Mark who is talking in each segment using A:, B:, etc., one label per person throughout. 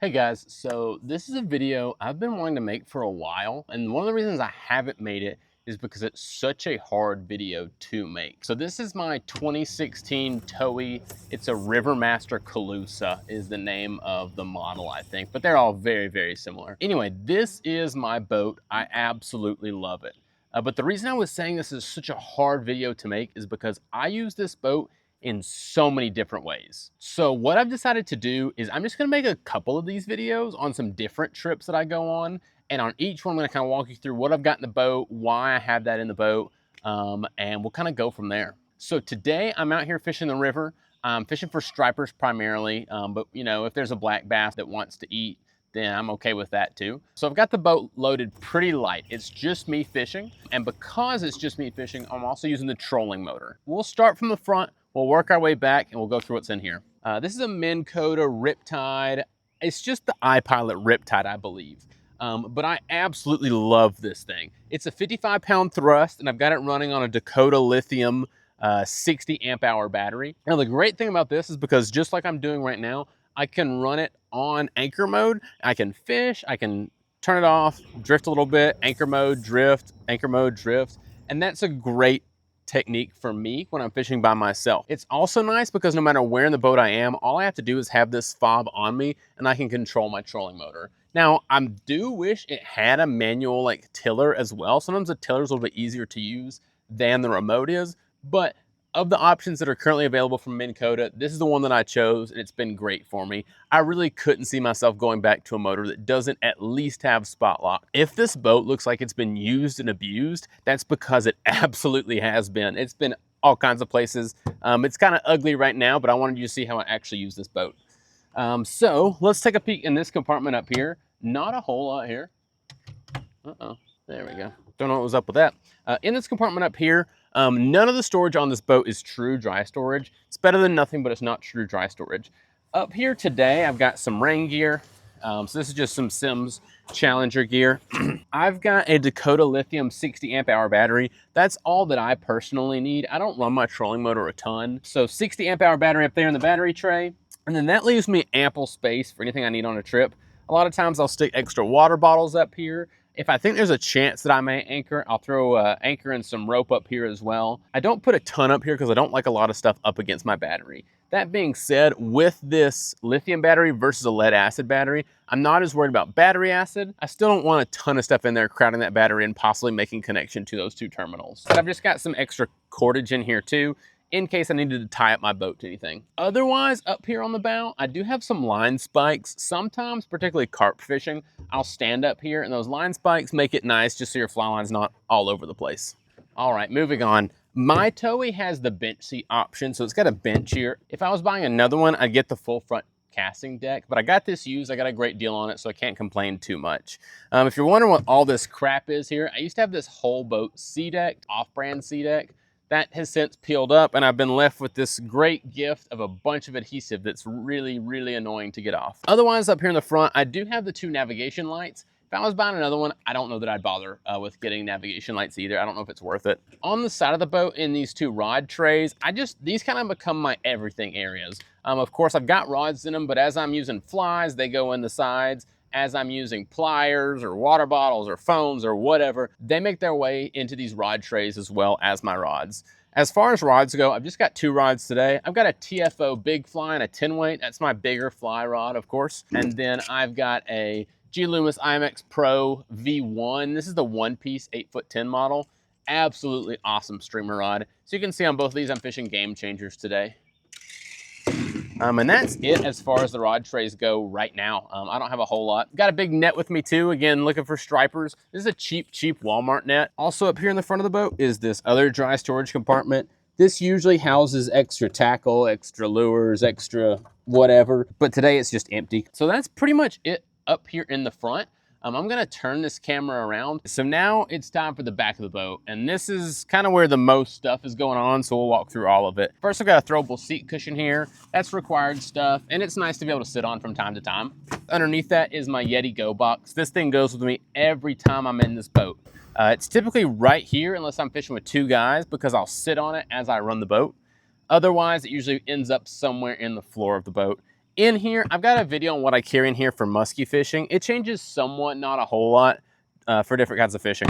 A: Hey guys, so this is a video I've been wanting to make for a while, and one of the reasons I haven't made it is because it's such a hard video to make. So this is my 2016 Towee. It's a Rivermaster Calusa is the name of the model, I think, but they're all very, very similar. Anyway, this is my boat. I absolutely love it. But the reason I was saying this is such a hard video to make is because I use this boat in so many different ways. So what I've decided to do is I'm just gonna make a couple of these videos on some different trips that I go on. And on each one, I'm gonna kind of walk you through what I've got in the boat, why I have that in the boat, and we'll kind of go from there. So today I'm out here fishing the river. I'm fishing for stripers primarily, but you know, if there's a black bass that wants to eat, then I'm okay with that too. So I've got the boat loaded pretty light. It's just me fishing. And because it's just me fishing, I'm also using the trolling motor. We'll start from the front. We'll work our way back and we'll go through what's in here. This is a Minn Kota Riptide. It's just the Ipilot Riptide, I believe. But I absolutely love this thing. It's a 55-pound thrust, and I've got it running on a Dakota Lithium 60 amp hour battery. Now, the great thing about this is because just like I'm doing right now, I can run it on anchor mode. I can fish, I can turn it off, drift a little bit, anchor mode, drift, anchor mode, drift. And that's a great technique for me when I'm fishing by myself. It's also nice because no matter where in the boat I am, all I have to do is have this fob on me and I can control my trolling motor. Now, I do wish it had a manual like tiller as well. Sometimes the tiller is a little bit easier to use than the remote is, but of the options that are currently available from Minn Kota, this is the one that I chose, and it's been great for me. I really couldn't see myself going back to a motor that doesn't at least have spot lock. If this boat looks like it's been used and abused, that's because it absolutely has been. It's been all kinds of places. It's kind of ugly right now, but I wanted you to see how I actually use this boat. So let's take a peek in this compartment up here. Not a whole lot here. Uh-oh, there we go. Don't know what was up with that. In this compartment up here, none of the storage on this boat is true dry storage. It's better than nothing, but it's not true dry storage. Up here today, I've got some rain gear. So this is just some Sims Challenger gear. I've got a Dakota Lithium 60 amp hour battery. That's all that I personally need. I don't run my trolling motor a ton. So 60 amp hour battery up there in the battery tray. And then that leaves me ample space for anything I need on a trip. A lot of times I'll stick extra water bottles up here. If I think there's a chance that I may anchor, I'll throw anchor and some rope up here as well. I don't put a ton up here because I don't like a lot of stuff up against my battery. That being said, with this lithium battery versus a lead acid battery, I'm not as worried about battery acid. I still don't want a ton of stuff in there crowding that battery and possibly making connection to those two terminals. But I've just got some extra cordage in here too, in case I needed to tie up my boat to anything. Otherwise, up here on the bow, I do have some line spikes. Sometimes, particularly carp fishing, I'll stand up here and those line spikes make it nice just so your fly line's not all over the place. All right, moving on. My Towee has the bench seat option, so it's got a bench here. If I was buying another one, I'd get the full front casting deck, but I got this used. I got a great deal on it, so I can't complain too much. If you're wondering what all this crap is here, I used to have this whole boat sea deck, off-brand sea deck. That has since peeled up, and I've been left with this great gift of a bunch of adhesive that's really, really annoying to get off. Otherwise, up here in the front, I do have the two navigation lights. If I was buying another one, I don't know that I'd bother with getting navigation lights either. I don't know if it's worth it. On the side of the boat in these two rod trays, these kind of become my everything areas. Of course, I've got rods in them, but as I'm using flies, they go in the sides. As I'm using pliers or water bottles or phones or whatever, they make their way into these rod trays as well as my rods. As far as rods go, I've just got two rods today. I've got a TFO Big Fly and a 10 weight. That's my bigger fly rod, of course. And then I've got a GLoomis IMX Pro V1. This is the one-piece 8'10" model. Absolutely awesome streamer rod. So you can see on both of these, I'm fishing Game Changers today. And that's it as far as the rod trays go right now. I don't have a whole lot. Got a big net with me too, again, looking for stripers. This is a cheap Walmart net. Also up here in the front of the boat is this other dry storage compartment. This usually houses extra tackle, extra lures, extra whatever, but today it's just empty. So that's pretty much it up here in the front. I'm gonna turn this camera around. So now it's time for the back of the boat. And this is kind of where the most stuff is going on, so we'll walk through all of it. First, I've got a throwable seat cushion here. That's required stuff, and it's nice to be able to sit on from time to time. Underneath that is my Yeti Gobox. This thing goes with me every time I'm in this boat. It's typically right here unless I'm fishing with two guys because I'll sit on it as I run the boat. Otherwise, it usually ends up somewhere in the floor of the boat. In here, I've got a video on what I carry in here for musky fishing. It changes somewhat, not a whole lot, for different kinds of fishing.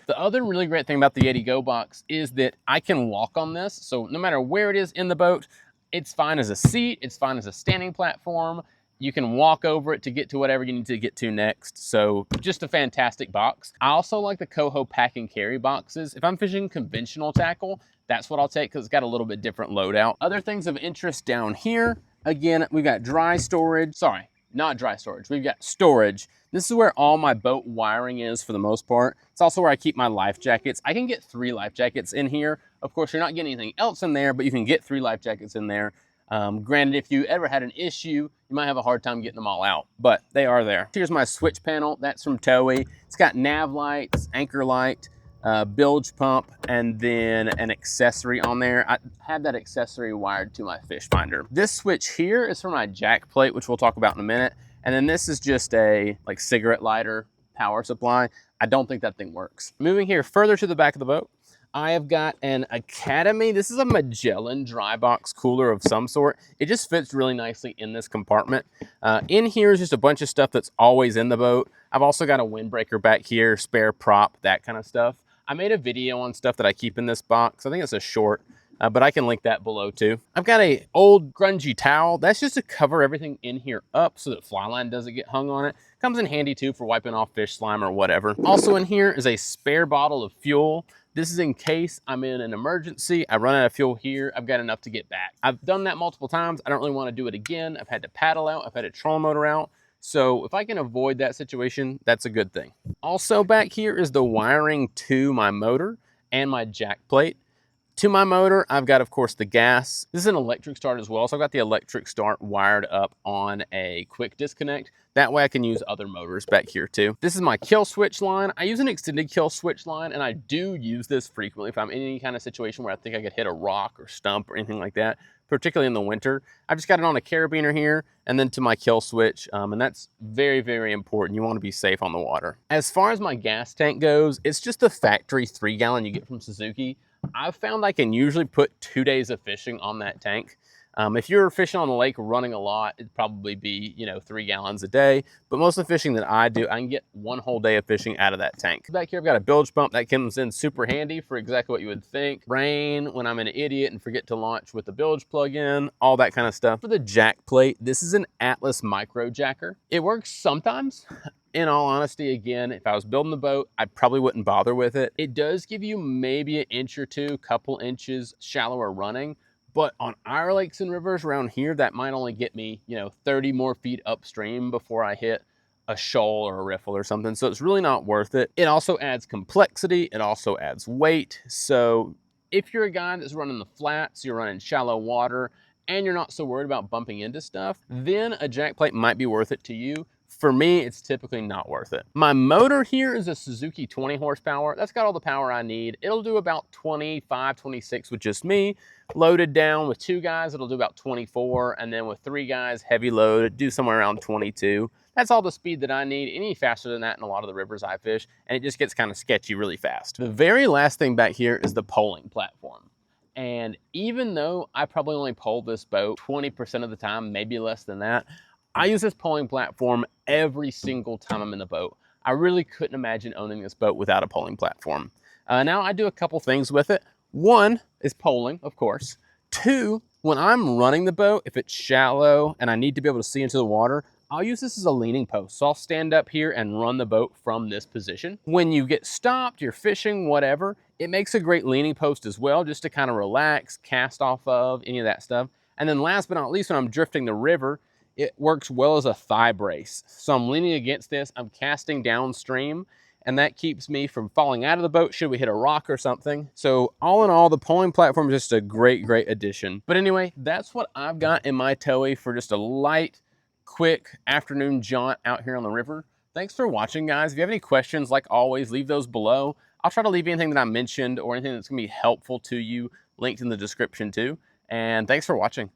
A: The other really great thing about the Yeti Gobox is that I can walk on this. So no matter where it is in the boat, it's fine as a seat, it's fine as a standing platform. You can walk over it to get to whatever you need to get to next. So just a fantastic box. I also like the Coho pack and carry boxes. If I'm fishing conventional tackle, that's what I'll take because it's got a little bit different loadout. Other things of interest down here, again, we've got dry storage. Sorry, not dry storage. We've got storage. This is where all my boat wiring is for the most part. It's also where I keep my life jackets. I can get 3 life jackets in here. Of course, you're not getting anything else in there, but you can get 3 life jackets in there. Granted, if you ever had an issue, you might have a hard time getting them all out, but they are there. Here's my switch panel. That's from Towee. It's got nav lights, anchor light, bilge pump, and then an accessory on there. I have that accessory wired to my fish finder. This switch here is for my jack plate, which we'll talk about in a minute. And then this is just a like cigarette lighter power supply. I don't think that thing works. Moving here further to the back of the boat, I have got an Academy. This is a Magellan Dry Box cooler of some sort. It just fits really nicely in this compartment. In here is just a bunch of stuff that's always in the boat. I've also got a windbreaker back here, spare prop, that kind of stuff. I made a video on stuff that I keep in this box. I think it's a short, but I can link that below too. I've got a old grungy towel. That's just to cover everything in here up so that fly line doesn't get hung on it. Comes in handy too for wiping off fish slime or whatever. Also in here is a spare bottle of fuel. This is in case I'm in an emergency, I run out of fuel here, I've got enough to get back. I've done that multiple times. I don't really want to do it again. I've had to paddle out, I've had to trolling motor out. So if I can avoid that situation, that's a good thing. Also back here is the wiring to my motor and my jack plate. To my motor, I've got, of course, the gas. This is an electric start as well, so I've got the electric start wired up on a quick disconnect. That way I can use other motors back here too. This is my kill switch line. I use an extended kill switch line, and I do use this frequently if I'm in any kind of situation where I think I could hit a rock or stump or anything like that, particularly in the winter. I've just got it on a carabiner here, and then to my kill switch, and that's very, very important. You want to be safe on the water. As far as my gas tank goes, it's just the factory 3-gallon you get from Suzuki. I've found I can usually put 2 days of fishing on that tank. If you're fishing on the lake running a lot, it'd probably be, 3 gallons a day. But most of the fishing that I do, I can get 1 whole day of fishing out of that tank. Back here, I've got a bilge pump that comes in super handy for exactly what you would think. Rain, when I'm an idiot and forget to launch with the bilge plug in, all that kind of stuff. For the jack plate, this is an Atlas micro jacker. It works sometimes. In all honesty, again, if I was building the boat, I probably wouldn't bother with it. It does give you maybe an inch or two, couple inches shallower running, but on our lakes and rivers around here, that might only get me, 30 more feet upstream before I hit a shoal or a riffle or something. So it's really not worth it. It also adds complexity. It also adds weight. So if you're a guy that's running the flats, you're running shallow water, and you're not so worried about bumping into stuff, then a jack plate might be worth it to you. For me, it's typically not worth it. My motor here is a Suzuki 20 horsepower. That's got all the power I need. It'll do about 25, 26 with just me. Loaded down with 2 guys, it'll do about 24. And then with 3 guys, heavy load, it'd do somewhere around 22. That's all the speed that I need. Any faster than that in a lot of the rivers I fish, and it just gets kind of sketchy really fast. The very last thing back here is the poling platform. And even though I probably only pole this boat 20% of the time, maybe less than that, I use this poling platform every single time I'm in the boat. I really couldn't imagine owning this boat without a poling platform. Now I do a couple things with it. 1 is poling, of course. 2, when I'm running the boat, if it's shallow and I need to be able to see into the water, I'll use this as a leaning post. So I'll stand up here and run the boat from this position. When you get stopped, you're fishing, whatever, it makes a great leaning post as well, just to kind of relax, cast off of, any of that stuff. And then last but not least, when I'm drifting the river, it works well as a thigh brace. So I'm leaning against this, I'm casting downstream, and that keeps me from falling out of the boat should we hit a rock or something. So all in all, the poling platform is just a great, great addition. But anyway, that's what I've got in my Towee for just a light, quick afternoon jaunt out here on the river. Thanks for watching, guys. If you have any questions, like always, leave those below. I'll try to leave anything that I mentioned or anything that's gonna be helpful to you linked in the description too. And thanks for watching.